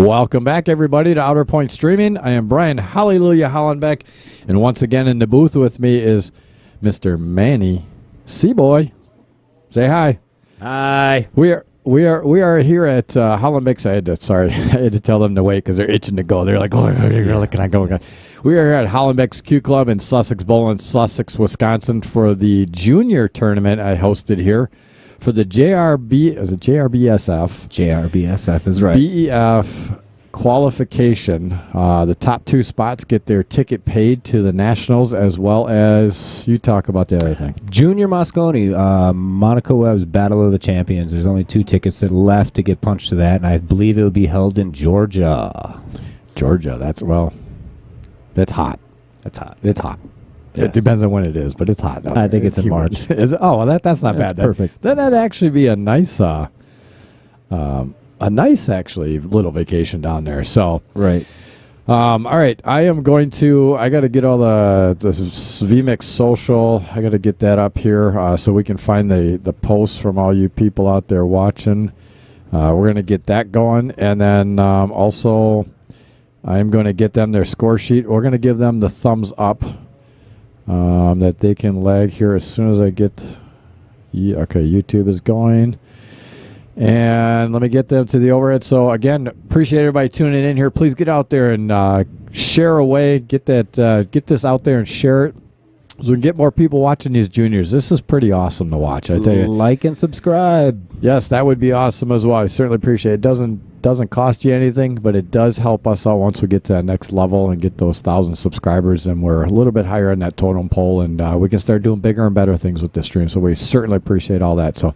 Welcome back, everybody, to Outer Point Streaming. I am Brian Hallelujah Hollenbeck, and once again in the booth with me is Mr. Manny Seaboy. Say hi. Hi. We are here at Hollenbeck's. I had to tell them to wait because they're itching to go. They're like, oh, can I go? We are here at Hollenbeck's Q Club in Sussex Bowl in Sussex, Wisconsin for the junior tournament I hosted here for the JrBSF. JrBSF is right. BEF qualification. The top two spots get their ticket paid to the Nationals, as well as you talk about the other thing. Junior Moscone, Monica Webb's Battle of the Champions. There's only 2 tickets that left to get punched to that, and I believe it will be held in Georgia. Georgia, that's hot. That's hot. It's hot. Yes. It depends on when it is, but it's hot. I think it's in humid. March. Is it? Oh, well, that's not bad. Perfect. That'd actually be a nice actually little vacation down there. So right. All right, I got to get all the VMix social. I got to get that up here so we can find the posts from all you people out there watching. We're going to get that going, and then also I'm going to get them their score sheet. We're going to give them the thumbs up that they can lag here as soon as I get. Okay, YouTube is going. And let me get them to the overhead. So, again, appreciate everybody tuning in here. Please get out there and share away. Get this out there and share it so we can get more people watching these juniors. This is pretty awesome to watch, I tell you. Like and subscribe. Yes, that would be awesome as well. I certainly appreciate it. It doesn't cost you anything, but it does help us out once we get to that next level and get those 1,000 subscribers, and we're a little bit higher on that totem pole, and we can start doing bigger and better things with this stream. So we certainly appreciate all that. So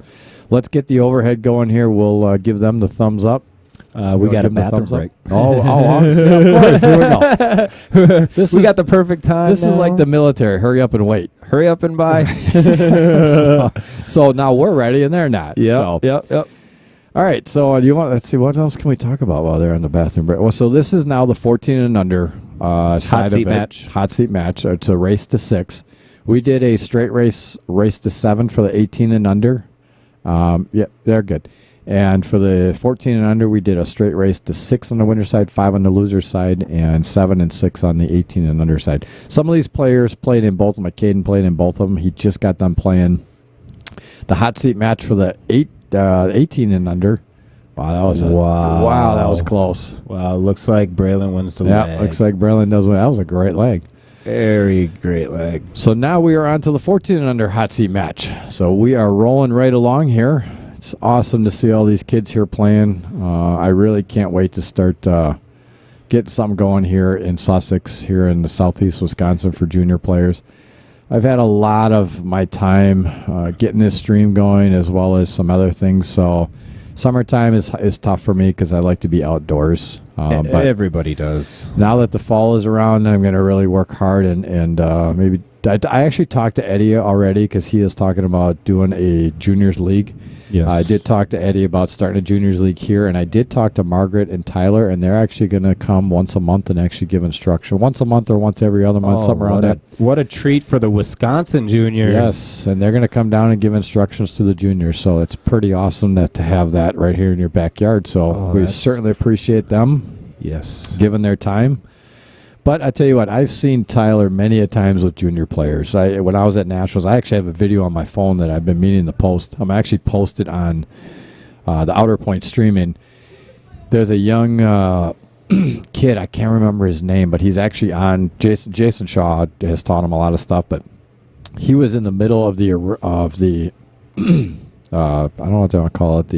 let's get the overhead going here. We'll give them the thumbs up. We got a bathroom break. Of course. Here we go. We got the perfect time. This is like the military. Hurry up and wait. Hurry up and buy. so now we're ready, and they're not. Yep. All right, so let's see, what else can we talk about while they're in the bathroom break? Well, so this is now the 14 and under side of it. Hot seat match. It's a race to 6. We did a straight race to 7 for the 18 and under. Yeah, they're good. And for the 14 and under, we did a straight race to 6 on the winner side, 5 on the loser side, and 7 and 6 on the 18 and under side. Some of these players played in both of them. McCaden played in both of them. He just got done playing the hot seat match for the 18 and under. Wow, that was close. Wow, looks like Braylon wins the leg. Yeah, looks like Braylon does win. That was a great leg. Very great leg. So now we are on to the 14 and under hot seat match. So we are rolling right along here. It's awesome to see all these kids here playing. I really can't wait to start getting something going here in Sussex, here in the southeast Wisconsin for junior players. I've had a lot of my time getting this stream going as well as some other things. So summertime is tough for me because I like to be outdoors. But everybody does. Now that the fall is around, I'm going to really work hard and maybe I actually talked to Eddie already because he is talking about doing a juniors league. Yes. I did talk to Eddie about starting a juniors league here, and I did talk to Margaret and Tyler, and they're actually going to come once a month and actually give instruction. Once a month or once every other month, something around that. What a treat for the Wisconsin juniors. Yes, and they're going to come down and give instructions to the juniors, so it's pretty awesome to have that right here in your backyard. So we certainly appreciate them. Yes. Giving their time. But I tell you what, I've seen Tyler many a times with junior players. When I was at Nationals, I actually have a video on my phone that I've been meaning to post. I'm actually posted on the Outer Point Streaming. There's a young kid, I can't remember his name, but he's actually on. Jason Shaw has taught him a lot of stuff, but he was in the middle of the I don't know what they want to call it,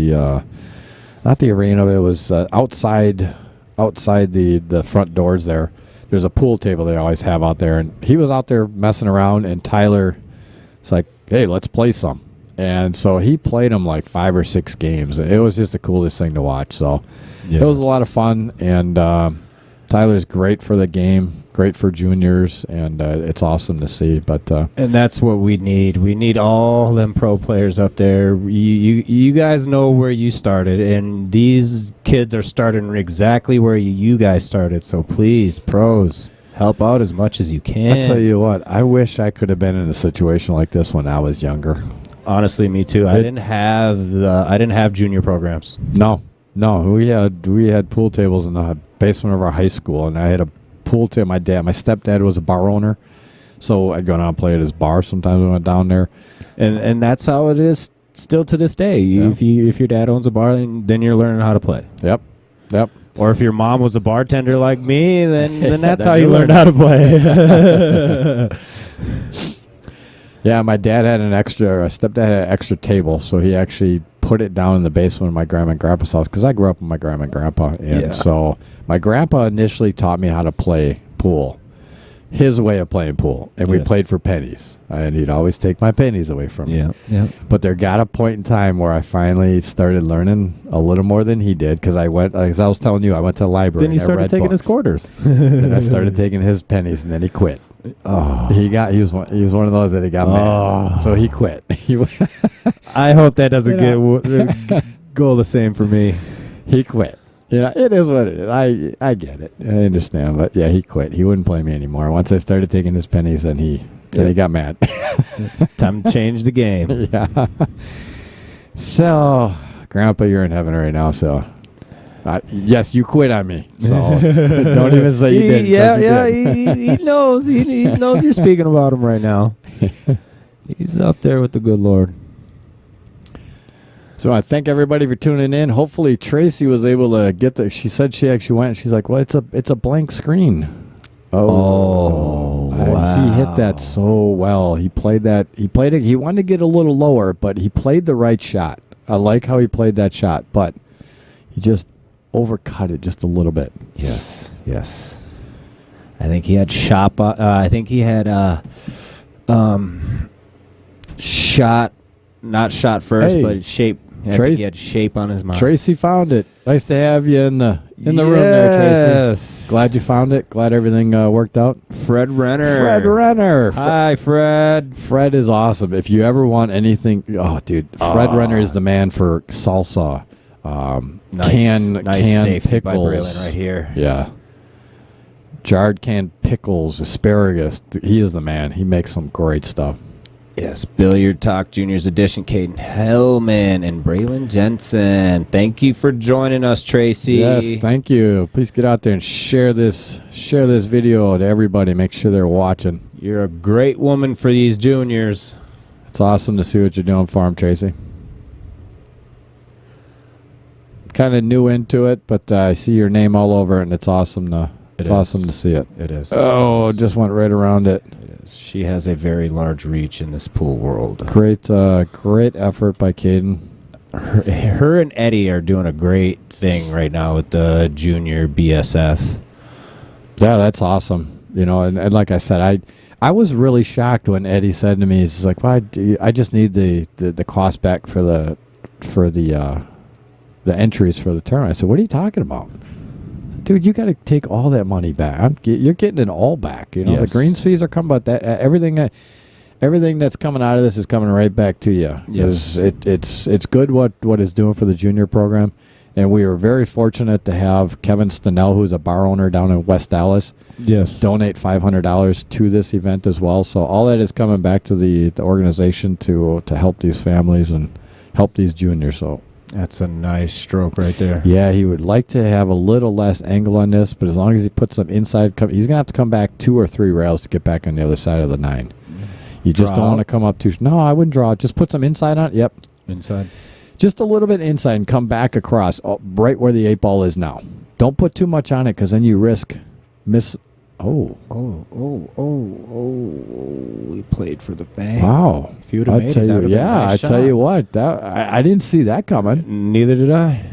not the arena, it was outside the front doors there. There's a pool table they always have out there, and he was out there messing around, and Tyler was like, hey, let's play some. And so he played him like 5 or 6 games, and it was just the coolest thing to watch. So It was a lot of fun, and Tyler's great for the game, great for juniors, and it's awesome to see. But and that's what we need. We need all them pro players up there. You guys know where you started, and these kids are starting exactly where you guys started. So please, pros, help out as much as you can. I'll tell you what, I wish I could have been in a situation like this when I was younger. Honestly, me too. I didn't have junior programs. No. No, we had pool tables in the basement of our high school, and I had a pool table. My stepdad was a bar owner, so I'd go down and play at his bar. Sometimes I went down there, And that's how it is still to this day. Yeah. If your dad owns a bar, then you're learning how to play. Yep. Or if your mom was a bartender like me, then that's Then how you you learned how to play. Yeah, my stepdad had an extra table, so he actually put it down in the basement of my grandma and grandpa's house because I grew up with my grandma and grandpa, and so my grandpa initially taught me how to play pool, his way of playing pool, and we played for pennies, and he'd always take my pennies away from me. Yeah. But there got a point in time where I finally started learning a little more than he did because as I was telling you, I went to the library. Then you started taking his quarters. Then I started taking his pennies, and then he quit. Oh. He was one of those that he got mad, so he quit. I hope that doesn't go the same for me. He quit. Yeah, it is what it is. I get it. I understand, but yeah, he quit. He wouldn't play me anymore. Once I started taking his pennies, then he got mad. Time to change the game. Yeah. So, Grandpa, you're in heaven right now. So, yes, you quit on me. So don't even say you did. He knows. He knows you're speaking about him right now. He's up there with the good Lord. So I thank everybody for tuning in. Hopefully Tracy was able to get she said she actually went. She's like, well, it's a blank screen. Oh, wow. He hit that so well. He played it. He wanted to get a little lower, but he played the right shot. I like how he played that shot, but he just overcut it just a little bit. Yes. I think he had shot. I think he had shot, not shot first, but shape. I think he had shape on his mind. Tracy found it. Nice to have you in the room there, Tracy. Yes. Glad you found it. Glad everything worked out. Fred Renner. Hi, Fred. Fred is awesome. If you ever want anything, Fred Renner is the man for salsa. Canned safety by pickles Braylon right here. Yeah. Jarred canned pickles, asparagus. He is the man. He makes some great stuff. Yes, Billiard Talk Juniors Edition, Caden Hillman and Braylon Jensen. Thank you for joining us, Tracy. Yes, thank you. Please get out there and share this video to everybody. Make sure they're watching. You're a great woman for these juniors. It's awesome to see what you're doing for them, Tracy. Kind of new into it, but I see your name all over it, and it's awesome to see it. It is. Oh, it just went right around it. It is. She has a very large reach in this pool world. Great effort by Caden. Her and Eddie are doing a great thing right now with the junior BSF. Yeah, that's awesome. You know, and like I said, I was really shocked when Eddie said to me, he's like, "Well, I just need the cost back for the entries for the tournament." I said, "What are you talking about? Dude, you got to take all that money back. You're getting it all back. You know, the greens fees are coming, but everything that's coming out of this is coming right back to you. Yes, it's good what it's doing for the junior program, and we are very fortunate to have Kevin Stenell, who's a bar owner down in West Dallas, donate $500 to this event as well. So all that is coming back to the organization to help these families and help these juniors. So. That's a nice stroke right there. Yeah, he would like to have a little less angle on this, but as long as he puts some inside, he's going to have to come back 2 or 3 rails to get back on the other side of the 9. You just don't want to come up too. No, I wouldn't draw. Just put some inside on it. Yep. Inside. Just a little bit inside and come back across right where the 8 ball is now. Don't put too much on it because then you risk miss. Oh. We played for the bank. Wow. If you would have made it, that would have been a nice I shot. tell you what, I didn't see that coming. Neither did I.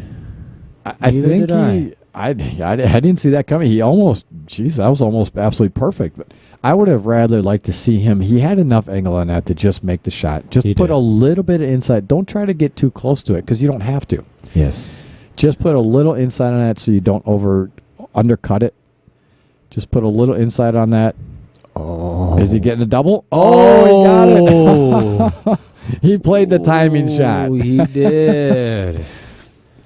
I didn't see that coming. He almost, that was almost absolutely perfect. But I would have rather liked to see him. He had enough angle on that to just make the shot. Just put a little bit of inside. Don't try to get too close to it because you don't have to. Yes. Just put a little inside on that so you don't undercut it. Just put a little inside on that. Oh. Is he getting a double? Oh, he got it. He played the timing shot. He did.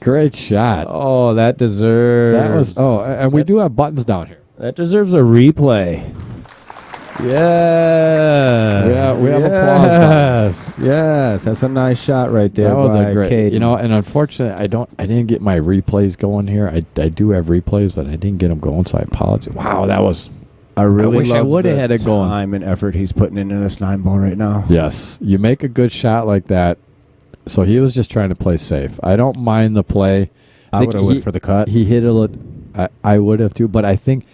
Great shot. Oh, that deserves. And we do have buttons down here. That deserves a replay. Yeah. We have applause buttons. Yes. That's a nice shot right there. That was a great. Caden. And unfortunately, I didn't get my replays going here. I do have replays, but I didn't get them going, so I apologize. Wow, that was. I wish I love would have the had it going. time and effort he's putting into this 9-ball right now. Yes, you make a good shot like that. So he was just trying to play safe. I don't mind the play. I would have went for the cut. He hit a little. I would have too, but I think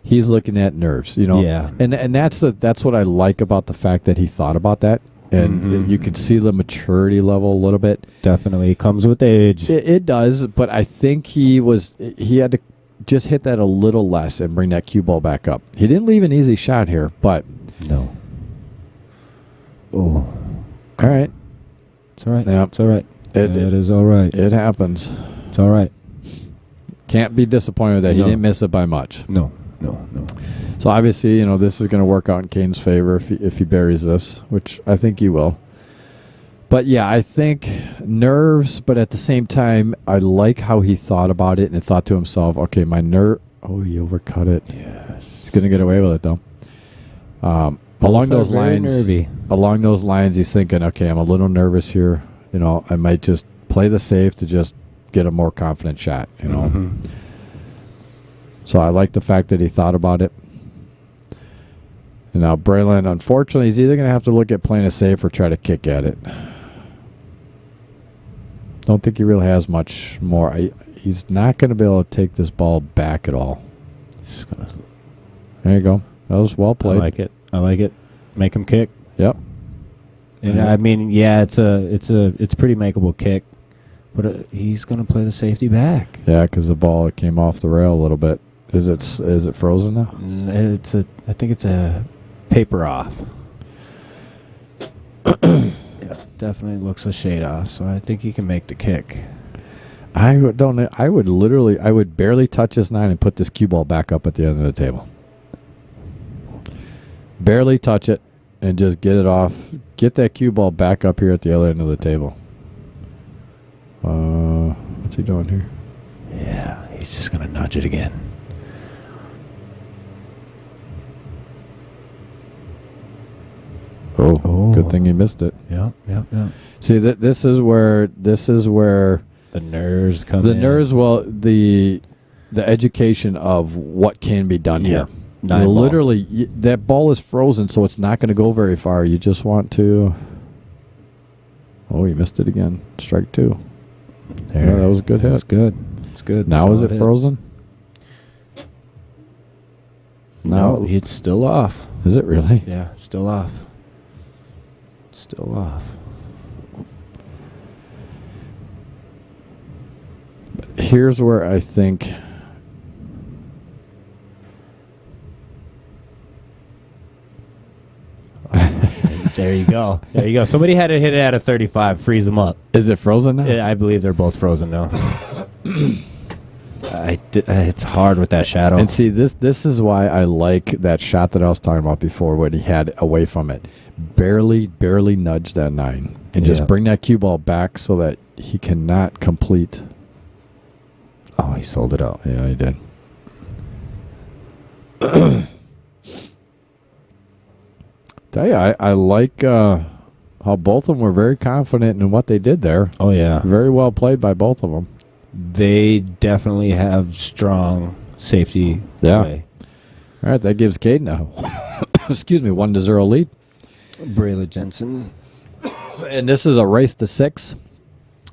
he's looking at nerves. Yeah. And that's what I like about the fact that he thought about that, and you can see the maturity level a little bit. Definitely comes with age. It does, but I think he had to just hit that a little less and bring that cue ball back up. He didn't leave an easy shot here, but no. Oh, all right. It's all right. Yeah. It's all right. It is all right. It happens. It's all right. Can't be disappointed that he didn't miss it by much. No. So obviously, this is going to work out in Kane's favor if he buries this, which I think he will. But yeah, I think nerves, but at the same time, I like how he thought about it and thought to himself, okay, my nerve. Oh, he overcut it. Yes. He's going to get away with it, though. Along those lines, he's thinking, okay, I'm a little nervous here. I might just play the safe to just get a more confident shot, So I like the fact that he thought about it. And now Braylon, unfortunately, he's either going to have to look at playing it safe or try to kick at it. Don't think he really has much more. He's not going to be able to take this ball back at all. There you go. That was well played. I like it. Make him kick. Yep. And I mean, yeah, it's a pretty makeable kick, but he's going to play the safety back. Yeah, because the ball came off the rail a little bit. Is it frozen now? I think it's a paper off. Yeah, definitely looks a shade off. So I think he can make the kick. I would barely touch this 9 and put this cue ball back up at the end of the table. Barely touch it and just get it off. Get that cue ball back up here at the other end of the table. What's he doing here? Yeah, he's just going to nudge it again. Oh, good thing he missed it. Yep. See, this is where the nerves come in. The nerves, the education of what can be done here. Literally, that ball is frozen, so it's not going to go very far. You just want to... Oh, he missed it again. Strike 2. There. Yeah, that was a good hit. It's good. It's good. Now is it frozen? No, it's still off. Is it really? Yeah, still off. Still off. Here's where I think... There you go. There you go. Somebody had to hit it at a 35, freeze them up. Is it frozen now? I believe they're both frozen now. It's hard with that shadow. And see, this is why I like that shot that I was talking about before, what he had away from it. Barely nudge that 9 and just bring that cue ball back so that he cannot complete. Oh, he sold it out. Yeah, he did. Tell you, I like how both of them were very confident in what they did there. Oh, yeah. Very well played by both of them. They definitely have strong safety play. All right, that gives Caden a 1-0 lead. Braylon Jensen. And this is a race to 6.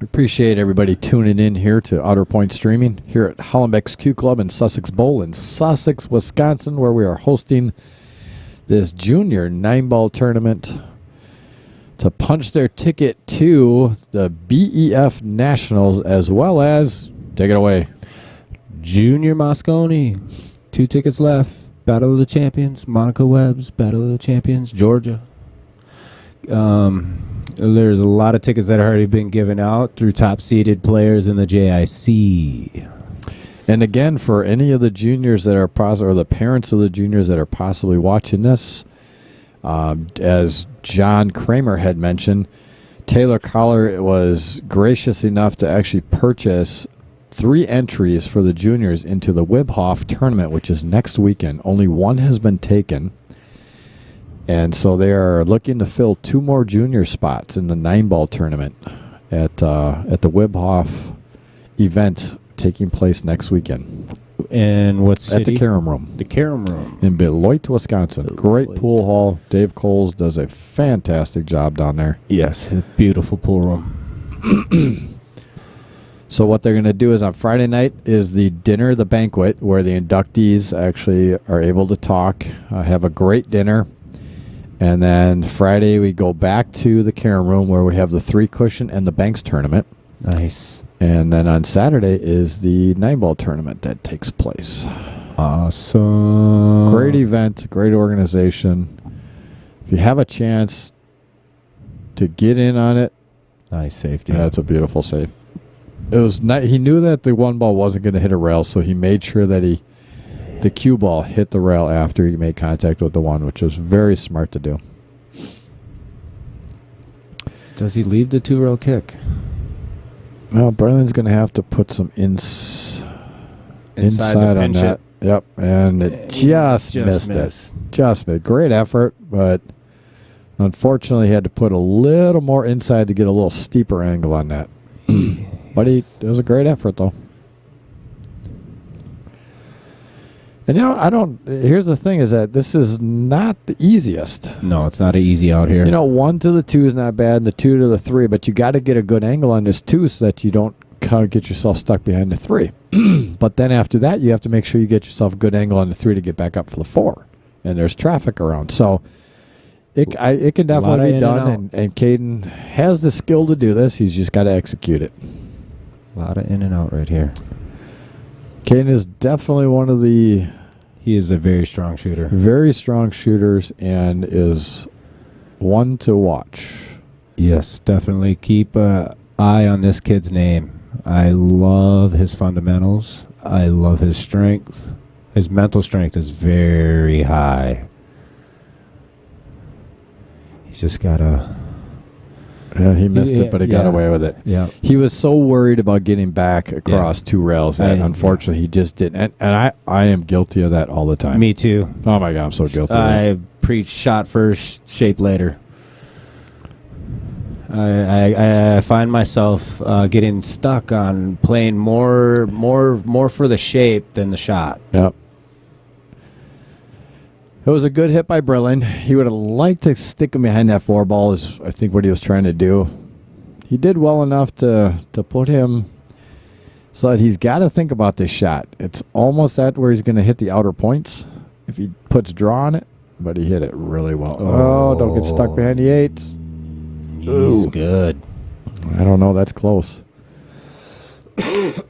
Appreciate everybody tuning in here to Outer Point Streaming here at Hollenbeck's Q Club in Sussex Bowl in Sussex, Wisconsin, where we are hosting this junior 9-ball tournament to punch their ticket to the BEF Nationals, as well as, take it away, Junior Moscone. 2 tickets left. Battle of the Champions. Monica Webb's Battle of the Champions, Georgia. There's a lot of tickets that have already been given out through top-seeded players in the JIC. And again, for any of the juniors that are or the parents of the juniors that are possibly watching this, as John Kramer had mentioned, Taylor Collar was gracious enough to actually purchase 3 entries for the juniors into the Wibhoff tournament, which is next weekend. Only one has been taken. And so they are looking to fill 2 more junior spots in the 9-ball tournament at the Wibhoff event taking place next weekend. And what city? At the Carom Room. The Carom Room. In Beloit, Wisconsin. Great pool hall. Dave Coles does a fantastic job down there. Yes, a beautiful pool room. So what they're going to do is on Friday night is the dinner, the banquet, where the inductees actually are able to talk, have a great dinner. And then Friday we go back to the Carom Room where we have the 3-cushion and the Banks tournament. Nice. And then on Saturday is the 9-ball tournament that takes place. Awesome. Great event, great organization. If you have a chance to get in on it, nice safety. that's a beautiful save. It was he knew that the 1 ball wasn't going to hit a rail, so he made sure that the cue ball hit the rail after he made contact with the 1, which was very smart to do. Does he leave the 2-rail kick? Well, Berlin's going to have to put some inside on that. Yep, and it just missed it. Just missed. Great effort, but unfortunately he had to put a little more inside to get a little steeper angle on that. But it was a great effort, though. And, here's the thing is that this is not the easiest. No, it's not easy out here. 1 to the 2 is not bad, and the 2 to the 3, but you got to get a good angle on this 2 so that you don't kind of get yourself stuck behind the 3. But then after that, you have to make sure you get yourself a good angle on the 3 to get back up for the 4. And there's traffic around. So it can definitely be done, and Caden has the skill to do this. He's just got to execute it. A lot of in and out right here. Caden is definitely one of the... He is a very strong shooter. Very strong shooters and is one to watch. Yes, definitely keep an eye on this kid's name. I love his fundamentals. I love his strength. His mental strength is very high. He's just got to... Yeah, he missed it, but he got away with it. Yeah, he was so worried about getting back across 2 rails that unfortunately he just didn't. And I am guilty of that all the time. Me too. Oh my God, I'm so guilty. I preach shot first, shape later. I find myself getting stuck on playing more for the shape than the shot. Yep. It was a good hit by Brillen. He would have liked to stick him behind that 4 ball is, I think, what he was trying to do. He did well enough to put him so that he's got to think about this shot. It's almost at where he's going to hit the outer points if he puts draw on it, but he hit it really well. Oh, don't get stuck behind the 8s. He's good. I don't know. That's close.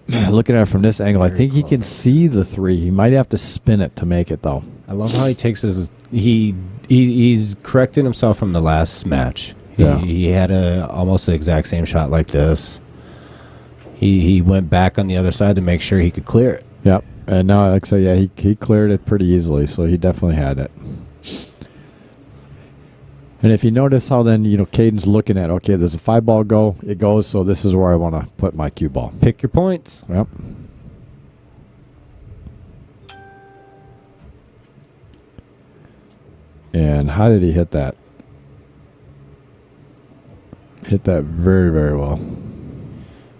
Looking at it from this angle, I think he can see the 3. He might have to spin it to make it, though. I love how he takes his... He's correcting himself from the last match. He had almost the exact same shot like this. He went back on the other side to make sure he could clear it. Yep. And now, like I say, yeah, he cleared it pretty easily, so he definitely had it. And if you notice how then, Caden's looking at, okay, there's a 5 ball go, it goes, so this is where I want to put my cue ball. Pick your points. Yep. And how did he hit that? Hit that very, very well.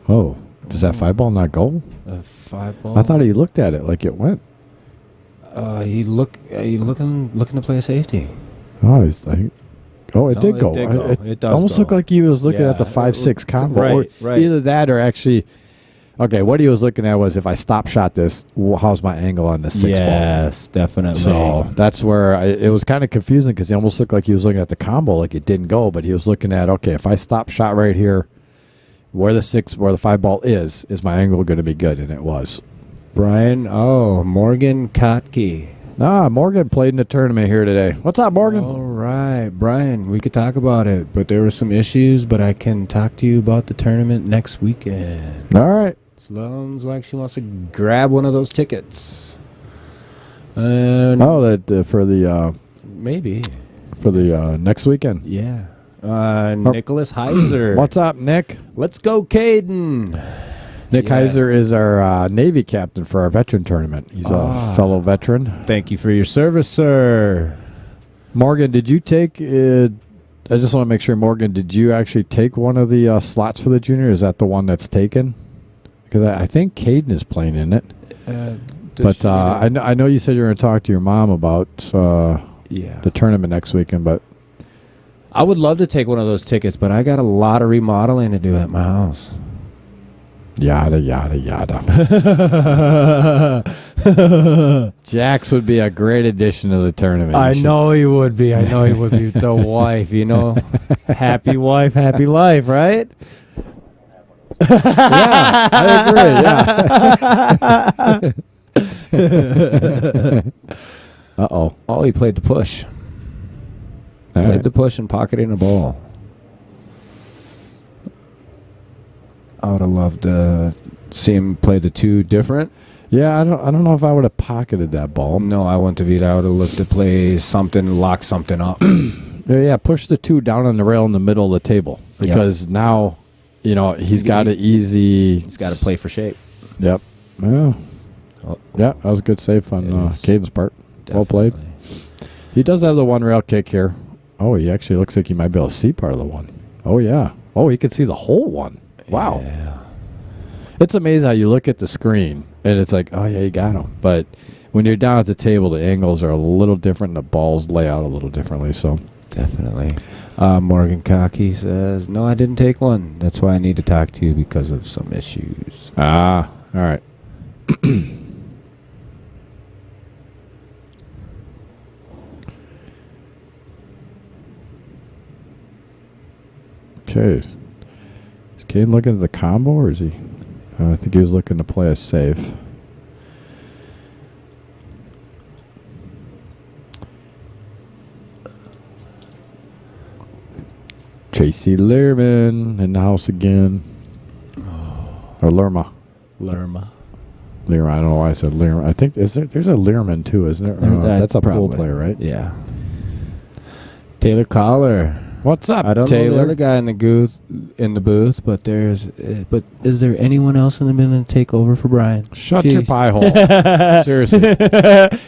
Oh, does that 5 ball not go? A 5 ball? I thought he looked at it like it went. He looking to play a safety. Oh, it did go. It does almost go. looked like he was looking at the 5-6 combo. Right. Either that or actually... Okay, what he was looking at was if I stop shot this, how's my angle on the 6 ball? Yes, definitely. So that's where it was kind of confusing because he almost looked like he was looking at the combo like it didn't go, but he was looking at, okay, if I stop shot right here, where the 5 ball is my angle going to be good? And it was. Morgan Kotke. Morgan played in the tournament here today. What's up, Morgan? All right, Brian, we could talk about it, but there were some issues, but I can talk to you about the tournament next weekend. All right. Sounds like she wants to grab one of those tickets. For the maybe for the next weekend. Yeah. Nicholas Heiser. What's up, Nick? Let's go, Caden. Nick Heiser is our Navy captain for our veteran tournament. He's a fellow veteran. Thank you for your service, sir. Morgan, did you take? I just want to make sure, Morgan, did you actually take one of the slots for the junior? Is that the one that's taken? Because I think Caden is playing in it. But I know you said you were going to talk to your mom about the tournament next weekend. But I would love to take one of those tickets, but I got a lot of remodeling to do at my house. Yada, yada, yada. Jax would be a great addition to the tournament. I know he would be. I know he would be. The wife, happy wife, happy life, right? Yeah, I agree. Yeah. Uh-oh. Oh, he played the push. Played the push and pocketing a ball. I would have loved to see him play the two different. Yeah, I don't know if I would have pocketed that ball. No, I wouldn't have either. I would have looked to play something, lock something up. Yeah, push the two down on the rail in the middle of the table. Because now, he's got it easy. He's got to play for shape. Yep. Well, yeah, that was a good save on Caden's part. Definitely. Well played. He does have the one rail kick here. Oh, he actually looks like he might be able to see part of the one. Oh, yeah. Oh, he can see the whole one. Wow. Yeah. It's amazing how you look at the screen and it's like, oh, yeah, you got him. But when you're down at the table, the angles are a little different and the balls lay out a little differently. So definitely. Morgan Cocky says, no, I didn't take one. That's why I need to talk to you because of some issues. All right. Okay. Is Caden looking at the combo, or is he? I think he was looking to play a safe. Tracy Lehrman in the house again. Or Lerma. Lerma. Lehrman. I don't know why I said Lehrman. I think there's a Lehrman too, isn't there? That's a pool player, right? Yeah. Taylor Collar. What's up, I don't Taylor? know the other guy in the booth, but is there anyone else in the building to take over for Brian? Shut your pie hole. Seriously.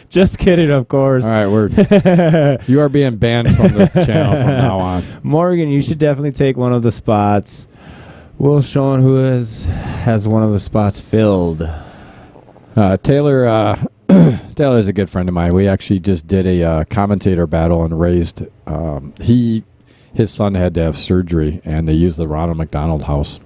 Just kidding, of course. All right, you are being banned from the channel from now on. Morgan, you should definitely take one of the spots. We'll show him who has one of the spots filled. Taylor's a good friend of mine. We actually just did a commentator battle and raised. His son had to have surgery, and they used the Ronald McDonald House.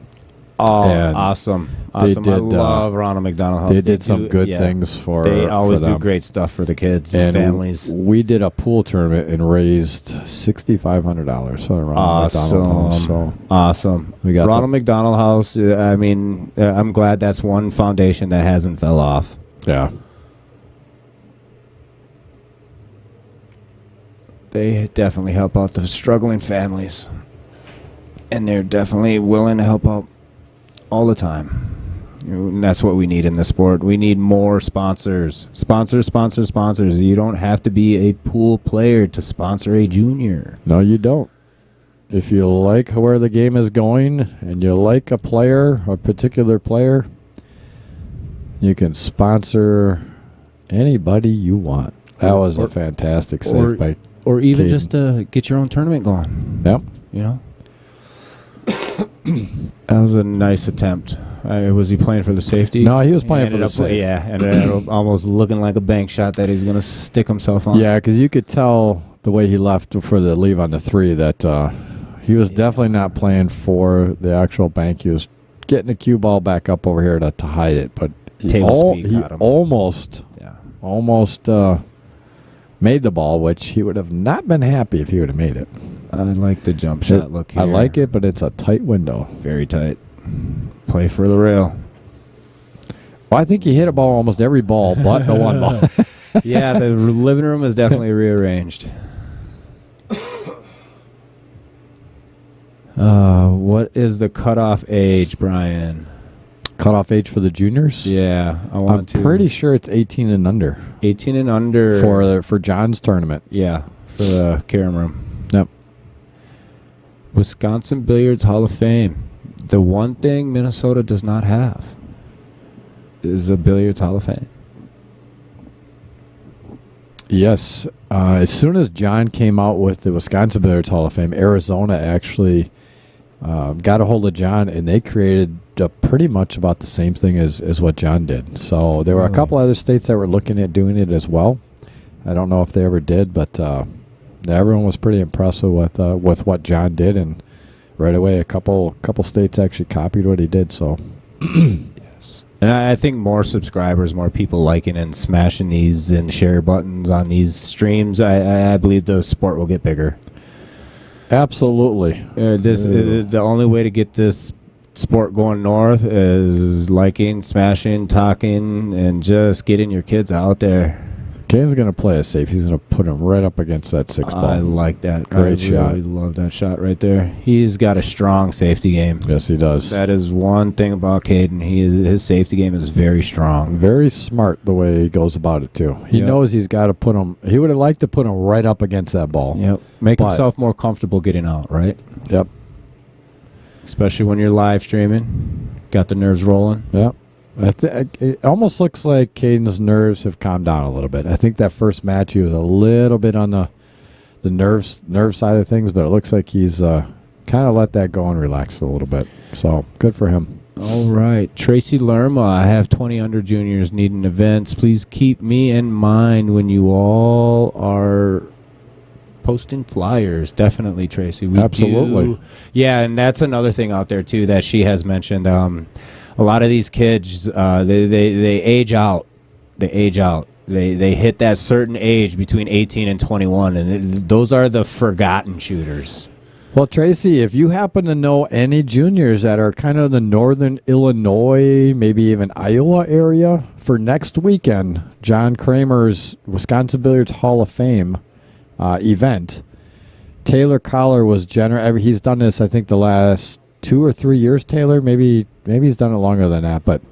Oh, and awesome. I love Ronald McDonald House. They did some good things for They always for them. do great stuff for the kids and families. We did a pool tournament and raised $6,500 for the Ronald McDonald House. So awesome. We got Ronald McDonald House. I'm glad that's one foundation that hasn't fell off. Yeah. They definitely help out the struggling families. And they're definitely willing to help out all the time. And that's what we need in the sport. We need more sponsors. Sponsors. You don't have to be a pool player to sponsor a junior. No, you don't. If you like where the game is going and you like a particular player, you can sponsor anybody you want. That was a fantastic save by Or even Caden. just to get your own tournament going. Yep. That was a nice attempt. Was he playing for the safety? No, he was playing for the safe. Yeah, and it ended up almost looking like a bank shot that he's going to stick himself on. Yeah, because you could tell the way he left for the leave on the 3 that he was definitely not playing for the actual bank. He was getting the cue ball back up over here to hide it, but he almost made the ball, which he would have not been happy if he would have made it. I like the jump shot look here. I like it, but it's a tight window. Very tight. Play for the rail. Well, I think he hit a ball almost every ball but the one ball. Yeah, the living room is definitely rearranged. What is the cutoff age, Brian? Cutoff age for the juniors? Yeah, I'm pretty sure it's 18 and under. 18 and under for John's tournament. Yeah, for the Carom room. Yep. Wisconsin Billiards Hall of Fame. The one thing Minnesota does not have is a Billiards Hall of Fame. Yes. As soon as John came out with the Wisconsin Billiards Hall of Fame, Arizona actually got a hold of John, and they created pretty much about the same thing as what John did. So there were a couple other states that were looking at doing it as well. I don't know if they ever did, but everyone was pretty impressed with what John did, and right away a couple states actually copied what he did. So yes, and I think more subscribers, more people liking and smashing these and share buttons on these streams, I believe the sport will get bigger. Absolutely. The only way to get this sport going north is liking, smashing, talking, and just getting your kids out there. Kane's going to play it safe. He's going to put him right up against that 6 ball. I like that. Great shot. I really love that shot right there. He's got a strong safety game. Yes, he does. That is one thing about Caden. His safety game is very strong. Very smart the way he goes about it, too. He knows he's got to put him. He would have liked to put him right up against that ball. Yep. Make himself more comfortable getting out, right? Yep. Especially when you're live streaming. Got the nerves rolling. Yep. It almost looks like Caden's nerves have calmed down a little bit. I think that first match he was a little bit on the nerve side of things, but it looks like he's kind of let that go and relaxed a little bit. So good for him. All right. Tracy Lerma, I have 20 under juniors needing events. Please keep me in mind when you all are posting flyers. Definitely, Tracy. We Absolutely. do. Yeah, and that's another thing out there, too, that she has mentioned. A lot of these kids, they age out. They age out. They hit that certain age between 18 and 21, and those are the forgotten shooters. Well, Tracy, if you happen to know any juniors that are kind of the northern Illinois, maybe even Iowa area, for next weekend, John Kramer's Wisconsin Billiards Hall of Fame event, Taylor Collar was generous. He's done this, I think, the last 2 or 3 years, Taylor. Maybe he's done it longer than that, but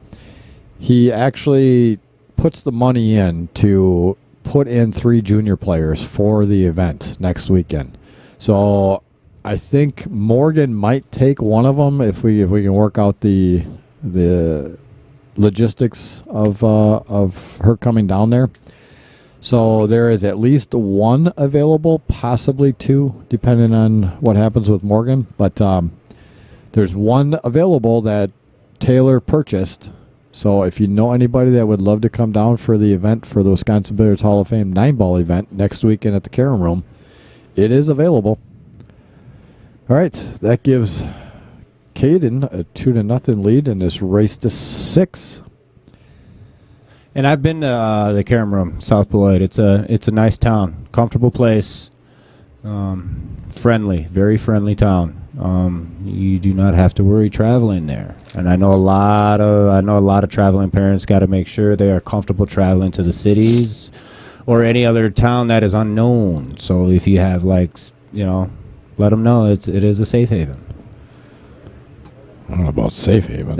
he actually puts the money in to put in 3 junior players for the event next weekend. So I think Morgan might take one of them if we can work out the logistics of her coming down there. So there is at least 1 available, possibly 2, depending on what happens with Morgan. But there's 1 available that Taylor purchased. So if you know anybody that would love to come down for the event for the Wisconsin Billiards Hall of Fame 9-ball event next weekend at the Carom Room, it is available. All right, that gives Caden a 2-0 lead in this race to 6. And I've been to the Carom Room, South Beloit. It's a nice town, comfortable place, friendly, very friendly town. You do not have to worry traveling there. And I know a lot of traveling parents got to make sure they are comfortable traveling to the cities or any other town that is unknown. So if you have let them know it is a safe haven. I don't know about safe haven.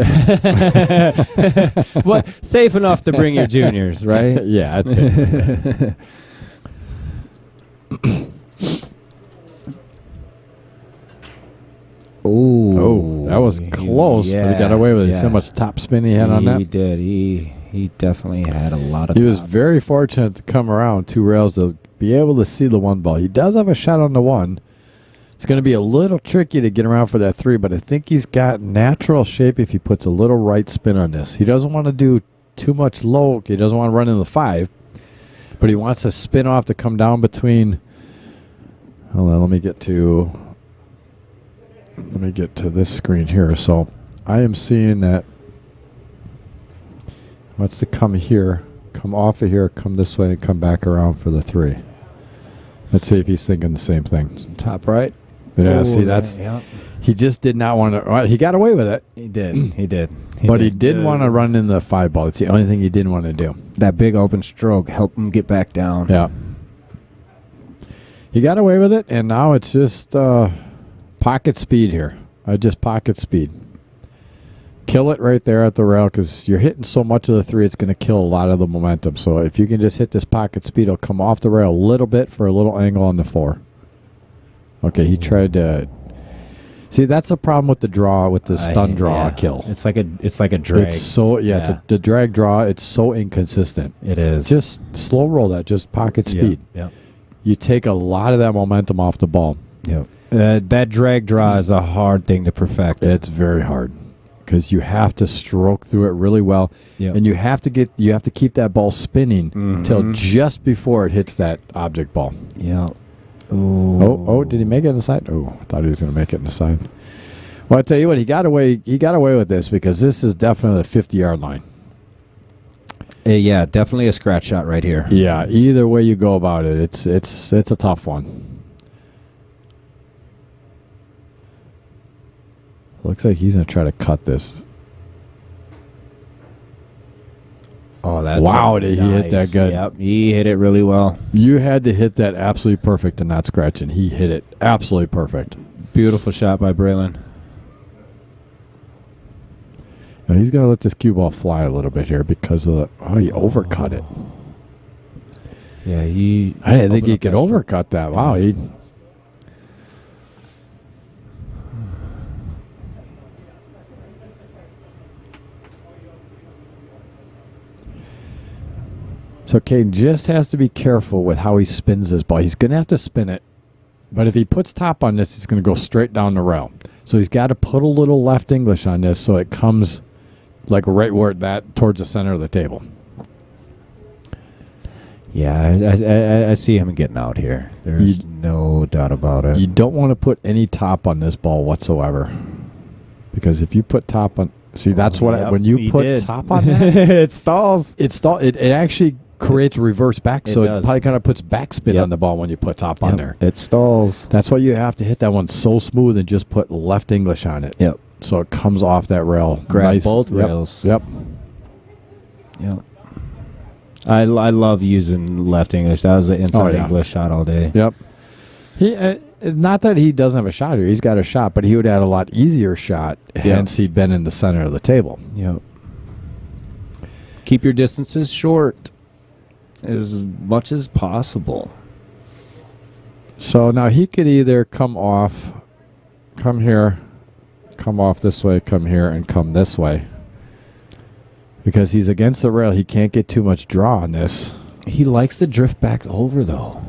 What safe enough to bring your juniors, right? Yeah, that's it. Oh, that was close, but he got away with it. So much top spin he had on that. He did. He definitely had a lot of He was very fortunate to come around 2 rails to be able to see the 1 ball. He does have a shot on the 1. It's going to be a little tricky to get around for that 3, but I think he's got natural shape if he puts a little right spin on this. He doesn't want to do too much low. He doesn't want to run in the 5, but he wants to spin off to come down between. Hold on, let me get to this screen here. So I am seeing that wants to come here, come off of here, come this way, and come back around for the 3. Let's see if he's thinking the same thing. top right. Yeah, see, that's he just did not want to. Well, he got away with it. He did. He didn't want to run in the 5 ball. It's the only thing he didn't want to do. That big open stroke helped him get back down. Yeah. He got away with it, and now it's just pocket speed here. Just pocket speed. Kill it right there at the rail because you're hitting so much of the 3, it's going to kill a lot of the momentum. So if you can just hit this pocket speed, it'll come off the rail a little bit for a little angle on the 4. Okay, he tried to See, that's the problem with the draw, with the stun draw kill. It's like a drag. It's so It's the drag draw. It's so inconsistent. It is. Just slow roll that. Just pocket speed. Yeah. You take a lot of that momentum off the ball. Yeah. That drag draw is a hard thing to perfect. It's very hard because you have to stroke through it really well, and you have to keep that ball spinning until just before it hits that object ball. Yeah. Oh, did he make it in the side? Oh, I thought he was going to make it in the side. Well, I tell you what, he got away with this because this is definitely the 50-yard line. Yeah, definitely a scratch shot right here. Yeah, either way you go about it, it's a tough one. Looks like he's going to try to cut this. Oh, that's did he hit that good? Yep, he hit it really well. You had to hit that absolutely perfect and not scratch, and he hit it absolutely perfect. Beautiful shot by Braylon. Now he's going to let this cue ball fly a little bit here because of he overcut it. Yeah, I didn't think he could overcut that. Wow, he. So Caden just has to be careful with how he spins this ball. He's going to have to spin it, but if he puts top on this, it's going to go straight down the rail. So he's got to put a little left English on this so it comes like right where that towards the center of the table. Yeah, I see him getting out here. There's no doubt about it. You don't want to put any top on this ball whatsoever, because if you put top on, that's when you put top on that, it stalls. It actually creates reverse back, so it probably kind of puts backspin on the ball when you put top on there. It stalls. That's why you have to hit that one so smooth and just put left English on it. Yep. So it comes off that rail. Grab both rails. Yep. I love using left English. That was an inside English shot all day. Yep. He not that he doesn't have a shot here. He's got a shot, but he would have had a lot easier shot hence he'd been in the center of the table. Yep. Keep your distances short as much as possible. So now he could either come here, come off this way, come here, and come this way. Because he's against the rail, he can't get too much draw on this. He likes to drift back over, though.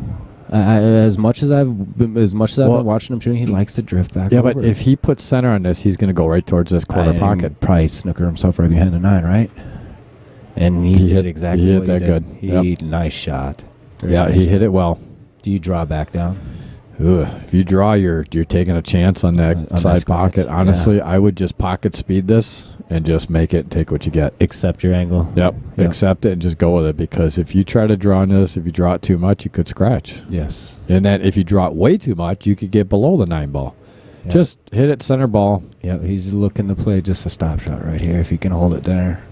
As much as I've been watching him shooting, he likes to drift back over. Yeah, but if he puts center on this, he's going to go right towards this corner pocket. Probably snooker himself right behind the 9, right? And he did exactly he hit what that he did. good. Nice shot. He hit it well. Do you draw back down? If you draw, you're taking a chance on that side pocket. Honestly, I would just pocket speed this and just make it and take what you get. Accept your angle. Yep. Accept it and just go with it, because if you try to draw on this, if you draw it too much, you could scratch. Yes. And then if you draw it way too much, you could get below the 9 ball. Yep. Just hit it center ball. Yeah, he's looking to play just a stop shot right here if he can hold it there.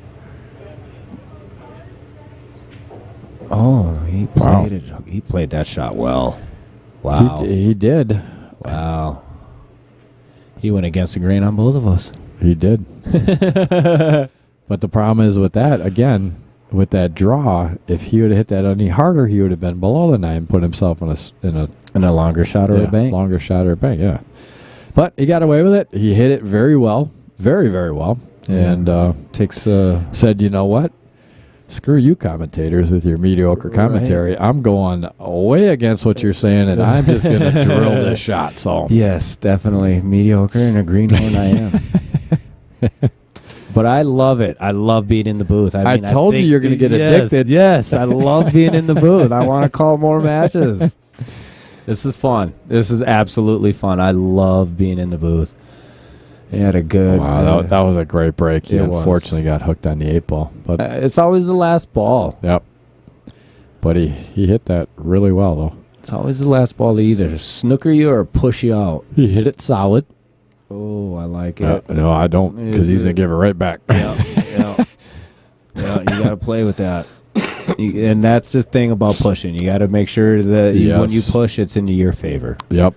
Oh, he played it. He played that shot well. Wow. He did. Wow. He went against the grain on both of us. He did. But the problem is with that, again, with that draw, if he would have hit that any harder, he would have been below the 9, put himself in a longer shot or a bank. Longer shot or a bank, yeah. But he got away with it. He hit it very well. Very, very well. And said, you know what? Screw you commentators with your mediocre commentary. Right. I'm going way against what you're saying, and I'm just going to drill this shot. So yes, definitely mediocre and a greenhorn I am. But I love it. I love being in the booth. I told you you're going to get addicted. Yes, I love being in the booth. I want to call more matches. This is fun. This is absolutely fun. I love being in the booth. He had a good... Wow, that was a great break. He unfortunately got hooked on the 8 ball. But it's always the last ball. Yep. But he hit that really well, though. It's always the last ball to either snooker you or push you out. He hit it solid. Oh, I like it. No, I don't, because he's going to give it right back. Yeah, you got to play with that. And that's the thing about pushing. You got to make sure that when you push, it's into your favor. Yep.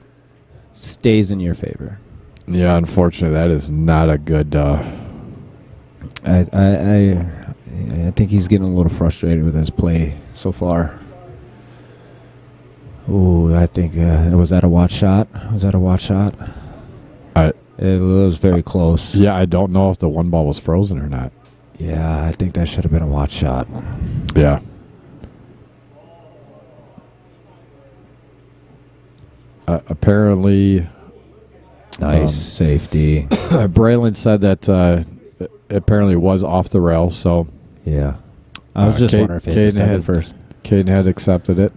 Stays in your favor. Yeah, unfortunately, that is not a good... I think he's getting a little frustrated with his play so far. Ooh, I think... was that a watch shot? It was very close. Yeah, I don't know if the one ball was frozen or not. Yeah, I think that should have been a watch shot. Yeah. Apparently, Nice safety. Braylon said that it apparently was off the rail, so Yeah. I was just wondering if it hit had first. Caden had accepted it.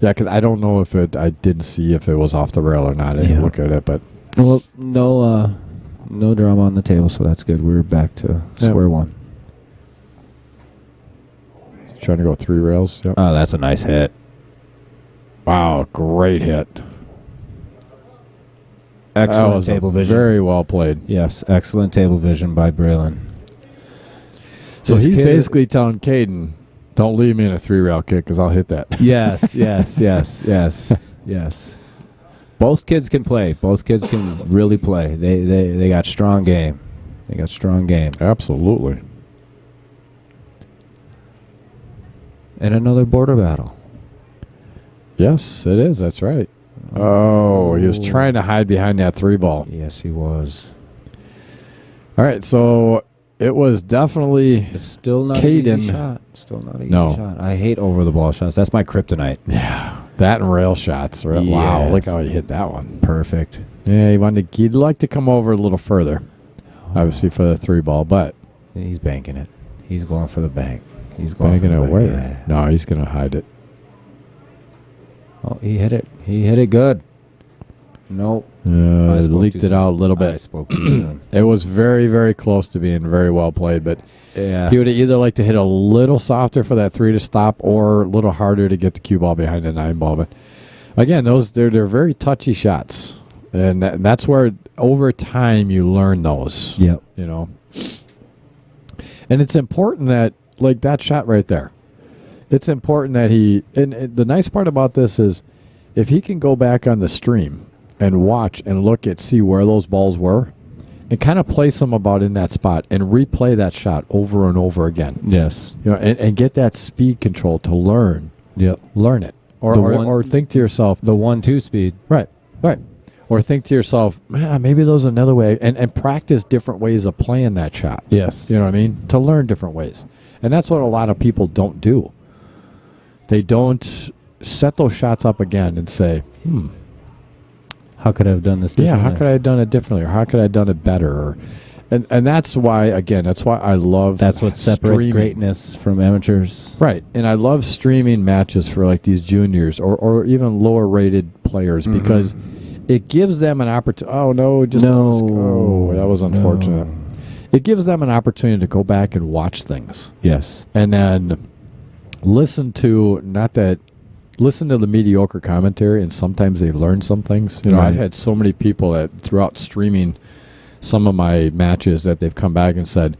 Yeah, because I don't know if it. I didn't see if it was off the rail or not. I didn't look at it, but Well, no drama on the table, so that's good. We're back to square one. trying to go 3 rails. Yep. Oh, that's a nice hit. Wow, great hit. Excellent table vision. Very well played. Yes, excellent table vision by Braylon. So he's basically telling Caden, don't leave me in a 3 rail kick because I'll hit that. Yes. Both kids can play. Both kids can really play. They got strong game. Absolutely. And another border battle. Yes, it is. That's right. Oh, he was trying to hide behind that 3 ball. Yes, he was. All right, so it was definitely It's still not Caden. an easy shot. Still not an easy No. shot. I hate over the ball shots. That's my kryptonite. Yeah, that and rail shots. Wow, Yes. look how he hit that one. Perfect. Yeah, he'd like to come over a little further, obviously for the 3 ball, but And he's banking it. He's going for the bank. He's banking it where? Yeah. No, he's going to hide it. Oh, he hit it. He hit it good. Nope. I spoke Leaked too it out a little I bit. spoke too soon. It was very, very close to being very well played, but Yeah. he would either like to hit a little softer for that 3 to stop or a little harder to get the cue ball behind the 9 ball. But again, they're very touchy shots, and that's where over time you learn those. Yep. You know, and it's important that like that shot right there. It's important that and the nice part about this is if he can go back on the stream and watch and see where those balls were and kind of place them about in that spot and replay that shot over and over again. Yes. You know, and get that speed control to learn Yep. it. Or think to yourself, The 1-2 speed. right. Or think to yourself, man, maybe there's another way and practice different ways of playing that shot. Yes. You know what I mean? To learn different ways. And that's what a lot of people don't do. They don't set those shots up again and say, How could I have done this yeah, differently? how could I have done it differently? Or how could I have done it better? And that's why I love That's what separates streaming. greatness from amateurs. Right. And I love streaming matches for like these juniors or even lower rated players because it gives them an opportunity. Oh, no. That was unfortunate. No. It gives them an opportunity to go back and watch things. Yes. And then listen to the mediocre commentary, and sometimes they learn some things. You know, Right. I've had so many people that throughout streaming some of my matches that they've come back and said,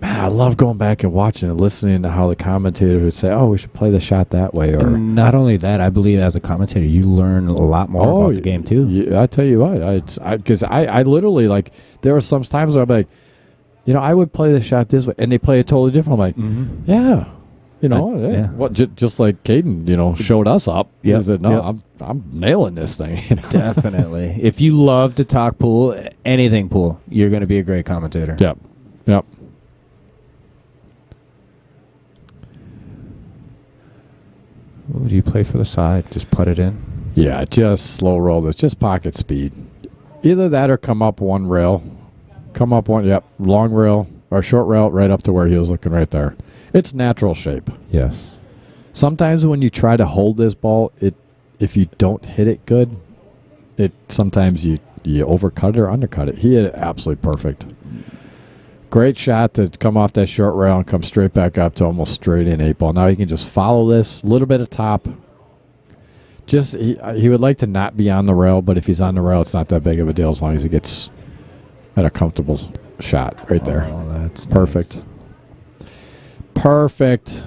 man, I love going back and watching and listening to how the commentator would say, oh, we should play the shot that way. Or And not only that, I believe as a commentator, you learn a lot more about the game too. Yeah, I tell you what, because I literally, like, there were some times where I'm like, you know, I would play the shot this way, and they play it totally different. I'm like, yeah. You know, yeah. Well, just like Caden, you know, showed us up. Yep, He said, no, yep. I'm nailing this thing. You know? Definitely. If you love to talk pool, anything pool, you're going to be a great commentator. Yep. What would you play for the side? Just put it in? Yeah, just slow roll this. Just pocket speed. Either that or come up one rail. Long rail or short rail right up to where he was looking right there. It's natural shape. Yes. Sometimes when you try to hold this ball, if you don't hit it good, sometimes you overcut it or undercut it. He hit it absolutely perfect. Great shot to come off that short rail and come straight back up to almost straight in 8 ball. Now he can just follow this, a little bit of top. Just he would like to not be on the rail, but if he's on the rail, it's not that big of a deal as long as he gets at a comfortable shot right there. Oh, that's perfect. nice. Perfect.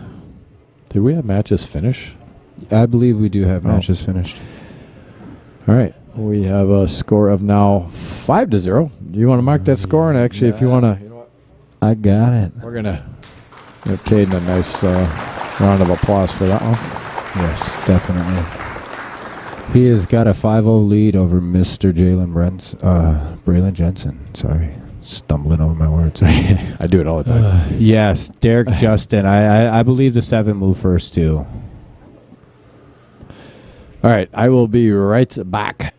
Did we have matches finish? I believe we do have matches finished. All right. We have a score of now 5-0. Do you want to mark that score? And actually, if you want to, you know what? I got it. We're going to give Caden a nice round of applause for that one. Yes, definitely. He has got a 5-0 lead over Mr. Braylon Jensen. Sorry. Stumbling over my words. I do it all the time. Yes, Derek Justin. I believe the 7 moved first, too. All right, I will be right back.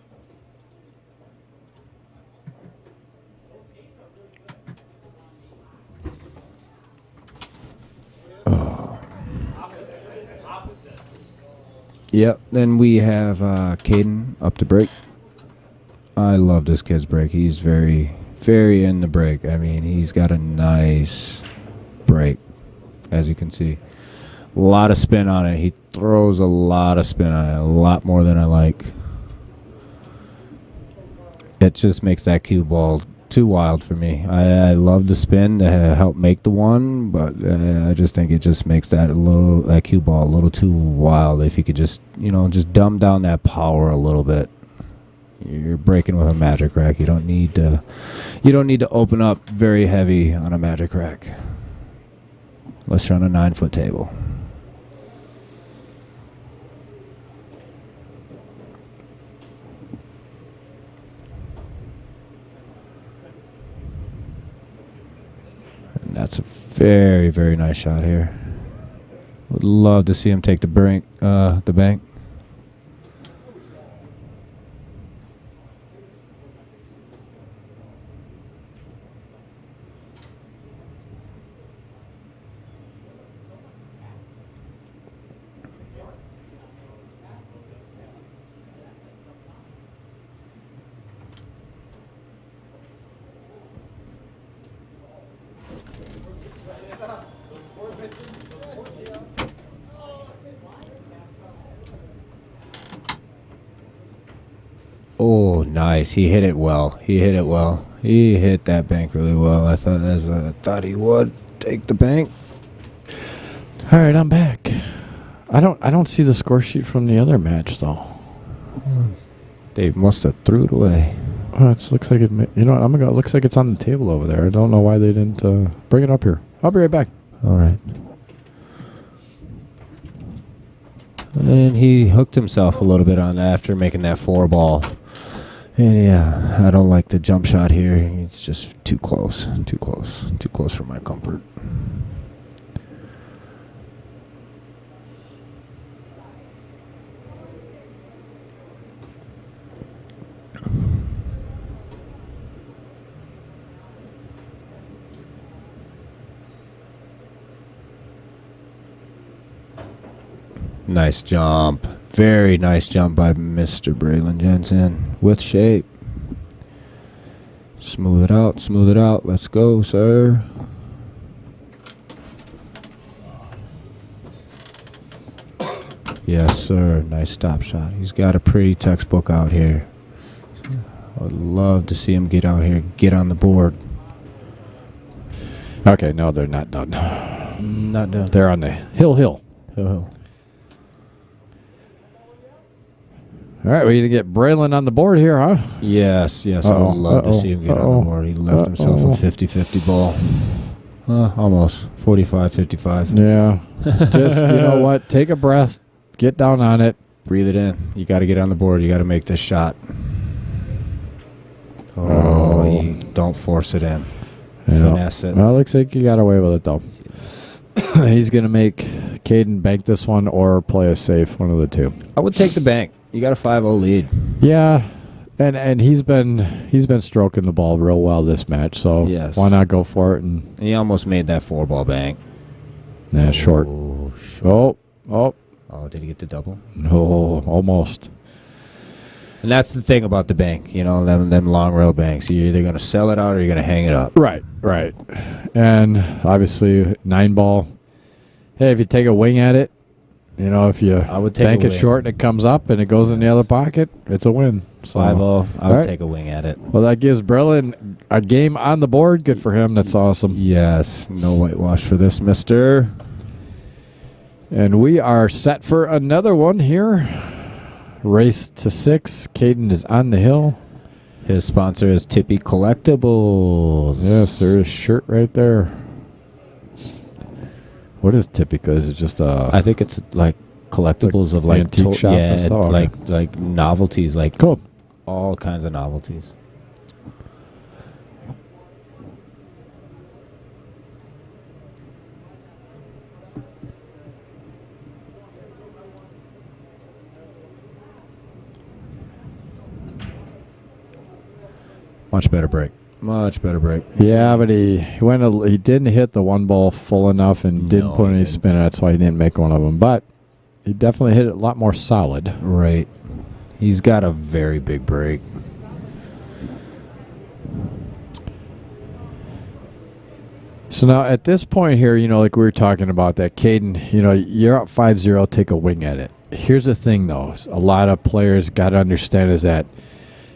Yep. Then we have Caden up to break. I love this kid's break. He's very, very in the break. I mean, he's got a nice break, as you can see. A lot of spin on it. He throws a lot of spin on it, a lot more than I like. It just makes that cue ball too wild for me. I love the spin to help make the one, but I just think it just makes that cue ball a little too wild. If you could just dumb down that power a little bit. You're breaking with a magic rack. You don't need to open up very heavy on a magic rack. Unless you're on a 9-foot table. And that's a very, very nice shot here. Would love to see him take the bank. Oh, nice. He hit it well. He hit that bank really well. I thought he would take the bank. All right, I'm back. I don't see the score sheet from the other match though. They must have threw it away. It looks like it. It looks like it's on the table over there. I don't know why they didn't bring it up here. I'll be right back. All right. And he hooked himself a little bit on that after making that 4 ball. And yeah, I don't like the jump shot here. It's just too close for my comfort. Nice jump. Very nice jump by Mr. Braylon Jensen. With shape. Smooth it out. Let's go, sir. Yes, sir. Nice stop shot. He's got a pretty textbook out here. I'd love to see him get out here, get on the board. Okay, no, they're not done. Not done. They're on the hill. All right, we need to get Braylon on the board here, huh? Yes. I would love to see him get on the board. He left himself a 50-50 ball. Almost 45-55. Yeah. Just, you know what? Take a breath. Get down on it. Breathe it in. You got to get on the board. You got to make this shot. You don't force it in. Yeah. Finesse it. Well, it looks like you got away with it, though. He's going to make Caden bank this one or play a safe, one of the two. I would take the bank. You got a 5-0 lead. Yeah, and he's been stroking the ball real well this match, so yes. Why not go for it? And he almost made that 4-ball bank. Yeah, short. Oh, did he get the double? No, almost. And that's the thing about the bank, them long rail banks. You're either going to sell it out or you're going to hang it up. Right. And obviously 9-ball. Hey, if you take a wing at it, if you bank it short and it comes up and it goes in the other pocket, it's a win. So, 5-0, I would take a wing at it. Well, that gives Braylon a game on the board. Good for him. That's awesome. Yes, no whitewash for this, mister. And we are set for another one here. Race to 6. Caden is on the hill. His sponsor is Tippy Collectibles. Yes, there is shirt right there. What is Tippy? Is it just I think it's like collectibles of like antique shop and stuff? Okay. like novelties, like Cool. all kinds of novelties. Much better break. Much better break. Yeah, but he didn't hit the one ball full enough and didn't put any spin. That's why he didn't make one of them. But he definitely hit it a lot more solid. Right. He's got a very big break. So now at this point here, like we were talking about that, Caden, you're up 5-0, take a wing at it. Here's the thing, though. A lot of players got to understand is that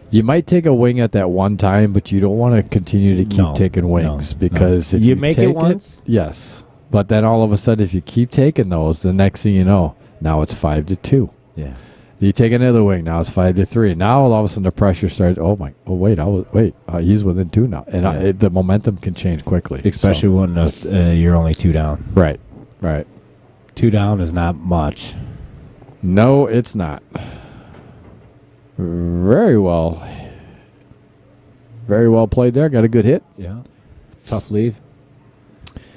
you might take a wing at that one time, but you don't want to continue to keep taking wings because if you make it once, yes. But then all of a sudden, if you keep taking those, the next thing you know, now it's 5-2. Yeah. You take another wing, now it's 5-3. Now all of a sudden the pressure starts. He's within 2 now, and the momentum can change quickly, especially when you're only 2 down. Right. 2 down is not much. No, it's not. Very well played there. Got a good hit. Yeah. Tough leave.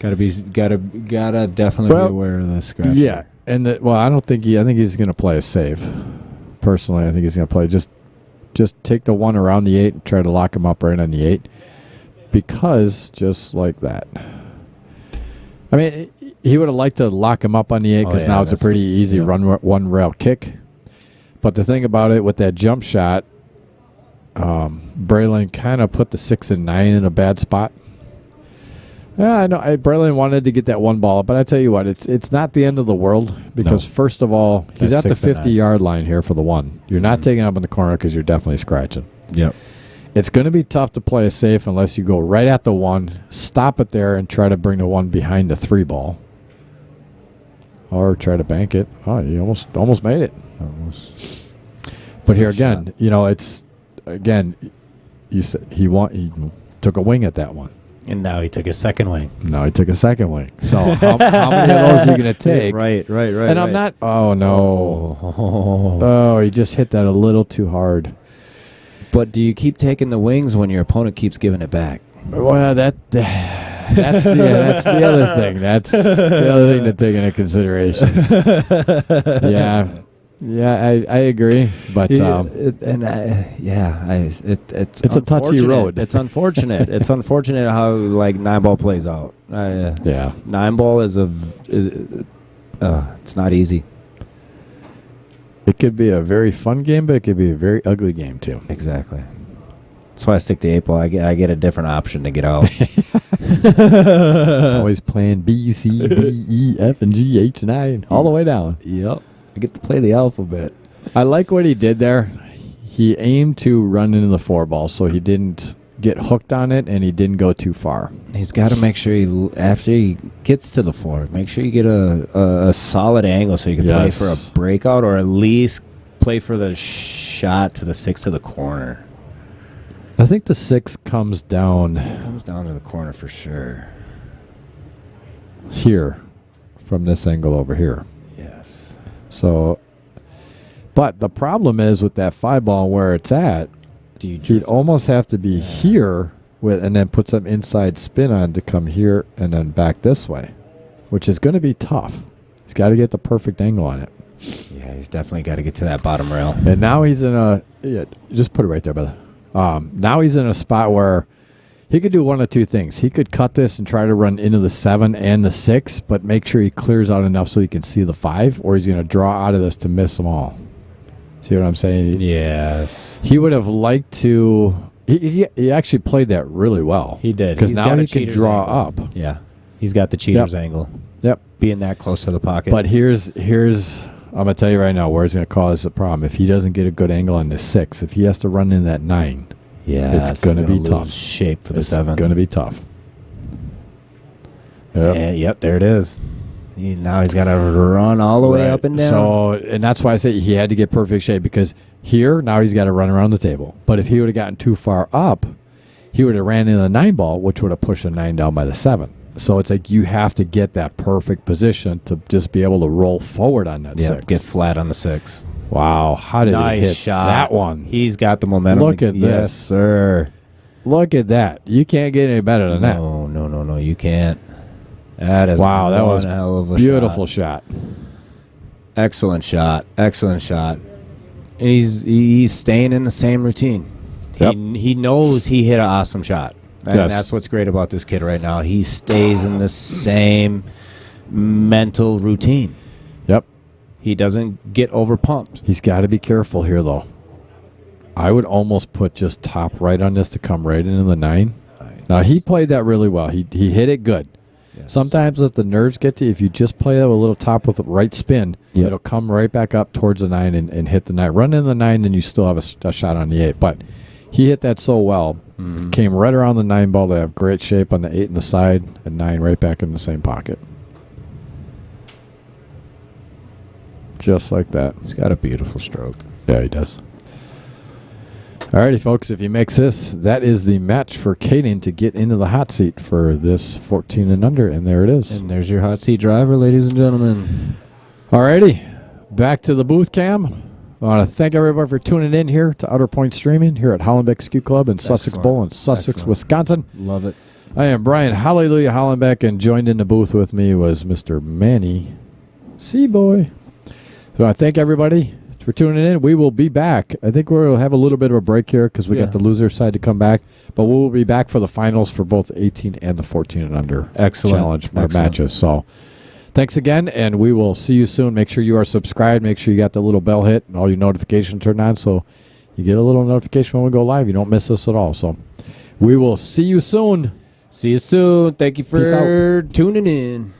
Gotta definitely be aware of the scratch. Yeah. And I think he's gonna play a safe. Personally, I think he's gonna play just take the one around the 8 and try to lock him up right on the 8. Because just like that. I mean, he would have liked to lock him up on the 8 because now it's a pretty easy one rail kick. But the thing about it with that jump shot, Braylon kind of put the 6 and 9 in a bad spot. Yeah, I know. Braylon wanted to get that one ball, but I tell you what, it's not the end of the world because first of all, he's at the 50-yard line here for the 1. You're not taking up in the corner because you're definitely scratching. Yep. It's going to be tough to play a safe unless you go right at the 1, stop it there, and try to bring the 1 behind the 3 ball. Or try to bank it. Oh, you almost made it. Almost. But here again, you said he took a wing at that one. And now he took a second wing. So how many of those are you going to take? Right. And I'm not. Oh no. Oh, he just hit that a little too hard. But do you keep taking the wings when your opponent keeps giving it back? Well, that's the other thing. That's the other thing to take into consideration. I agree. But it's a touchy road. It's unfortunate. It's unfortunate how 9-ball plays out. 9-ball it's not easy. It could be a very fun game, but it could be a very ugly game too. Exactly. That's why I stick to 8-ball. I get a different option to get out. It's always playing B, C, D, E, F, and G, H, and I, all the way down. Yep. I get to play the alphabet. I like what he did there. He aimed to run into the 4 ball, so he didn't get hooked on it, and he didn't go too far. He's got to make sure after he gets to the 4, make sure you get a solid angle so you can play for a breakout or at least play for the shot to the 6 to the corner. I think the 6 comes down. It comes down to the corner for sure. Here, from this angle over here. Yes. So, but the problem is with that 5 ball where it's at, you'd almost have to be here and then put some inside spin on to come here and then back this way, which is going to be tough. He's got to get the perfect angle on it. Yeah, he's definitely got to get to that bottom rail. And now he's in a just put it right there, brother. Now he's in a spot where he could do one of 2 things. He could cut this and try to run into the 7 and the 6, but make sure he clears out enough so he can see the 5, or he's going to draw out of this to miss them all. See what I'm saying? Yes. He would have liked to. He actually played that really well. He did. Because now he can draw up. Yeah. He's got the cheater's angle. Yep. Being that close to the pocket. But here's I'm going to tell you right now where it's going to cause a problem. If he doesn't get a good angle on the 6, if he has to run in that 9, it's going to be tough. Shape for the 7. It's going to be tough. Yep, there it is. Now he's got to run all the way up and down. So, and that's why I say he had to get perfect shape because here, now he's got to run around the table. But if he would have gotten too far up, he would have ran into the 9 ball, which would have pushed the 9 down by the 7. So it's like you have to get that perfect position to just be able to roll forward on that 6. Get flat on the 6. Wow, how did he hit shot. that one? He's got the momentum. Look at this. Yes, sir. Look at that. You can't get any better than that. No, you can't. That is wow, that was hell of a beautiful shot. Excellent shot. Excellent shot. And he's staying in the same routine. Yep. He knows he hit an awesome shot. And Yes. that's what's great about this kid right now. He stays in the same mental routine. Yep. He doesn't get overpumped. He's got to be careful here, though. I would almost put just top right on this to come right into the 9. Now, he played that really well. He hit it good. Yes. Sometimes if the nerves get to you, if you just play that with a little top with the right spin, Yep. it'll come right back up towards the 9 and hit the 9. Run in the 9, then you still have a shot on the 8. But he hit that so well. Mm-hmm. Came right around the 9 ball. They have great shape on the 8 in the side and 9 right back in the same pocket. Just like that. He's got a beautiful stroke. Yeah, he does. Alrighty, folks, if he makes this, that is the match for Caden to get into the hot seat for this 14 and under, and there it is. And there's your hot seat driver, ladies and gentlemen. Alrighty, back to the booth cam. I want to thank everybody for tuning in here to Outer Point Streaming here at Hollenbeck Ski Club in Sussex Bowl in Sussex, Excellent. Wisconsin. Love it. I am Brian Hallelujah Hollenbeck, and joined in the booth with me was Mr. Manny Seaboy. So I thank everybody for tuning in. We will be back. I think we'll have a little bit of a break here because we got the loser side to come back, but we will be back for the finals for both 18 and the 14 and under challenge matches. So thanks again, and we will see you soon. Make sure you are subscribed. Make sure you got the little bell hit and all your notifications turned on so you get a little notification when we go live. You don't miss us at all. So we will see you soon. See you soon. Thank you Peace for out. tuning in.